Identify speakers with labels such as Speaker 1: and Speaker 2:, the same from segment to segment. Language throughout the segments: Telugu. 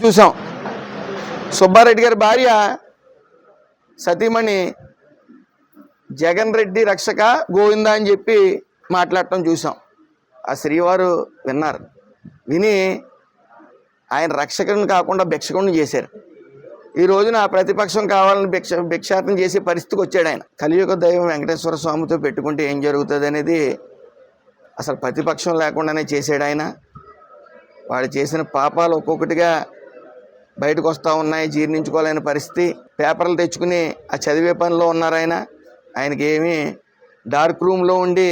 Speaker 1: చూసాం. సుబ్బారెడ్డి గారి భార్య సతీమణి జగన్ రెడ్డి రక్షక గోవిందా అని చెప్పి మాట్లాడటం చూసాం. ఆ శ్రీవారు విన్నారు. విని ఆయన రక్షకుని కాకుండా భిక్షకుని చేశారు. ఈ రోజున ప్రతిపక్షం కావాలని భిక్షాటన చేసే పరిస్థితికి వచ్చాడు ఆయన. కలియుగ దైవం వెంకటేశ్వర స్వామితో పెట్టుకుంటే ఏం జరుగుతుంది అనేది అసలు ప్రతిపక్షం లేకుండానే చేశాడు ఆయన. వాడు చేసిన పాపాలు ఒక్కొక్కటిగా బయటకు వస్తూ ఉన్నాయి. జీర్ణించుకోలేని పరిస్థితి. పేపర్లు తెచ్చుకుని ఆ చదివే పనిలో ఉన్నారు ఆయన. ఆయనకి ఏమీ డార్క్ రూమ్లో ఉండి,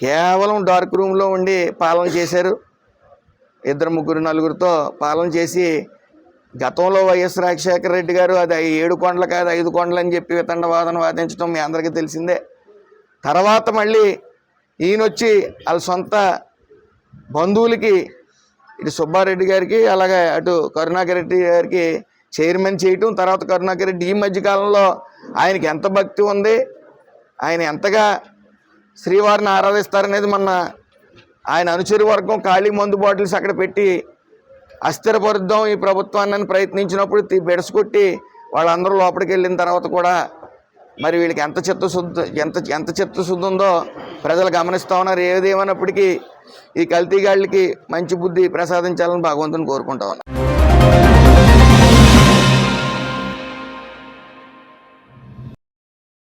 Speaker 1: కేవలం డార్క్ రూమ్లో ఉండి పాలన చేశారు. 2, 3, 4 పాలన చేసి గతంలో వైఎస్ రాజశేఖర రెడ్డి గారు అది 7 కొండలు కాదు 5 కొండలు అని చెప్పి వితండవాదన వాదించడం మీ అందరికీ తెలిసిందే. తర్వాత మళ్ళీ ఈయనొచ్చి వాళ్ళ సొంత బంధువులకి ఇటు సుబ్బారెడ్డి గారికి అలాగే అటు కరుణాకర్ రెడ్డి గారికి చైర్మన్ చేయటం. తర్వాత కరుణాకర్ రెడ్డి ఈ మధ్యకాలంలో ఆయనకి ఎంత భక్తి ఉంది, ఆయన ఎంతగా శ్రీవారిని ఆరాధిస్తారనేది మొన్న ఆయన అనుచరు వర్గం ఖాళీ మందు బాటిల్స్ అక్కడ పెట్టి అస్థిరపరుద్దాం ఈ ప్రభుత్వాన్ని ప్రయత్నించినప్పుడు బెడసుకొట్టి వాళ్ళందరూ లోపలికి వెళ్ళిన తర్వాత కూడా మరి వీళ్ళకి ఎంత చిత్తశుద్ధి ఉందో ప్రజలు గమనిస్తూ ఉన్నారు. ఏదేమన్నప్పటికీ ఈ కల్తీగాళ్ళకి మంచి బుద్ధి ప్రసాదించాలని భగవంతుని కోరుకుంటా ఉన్నాను.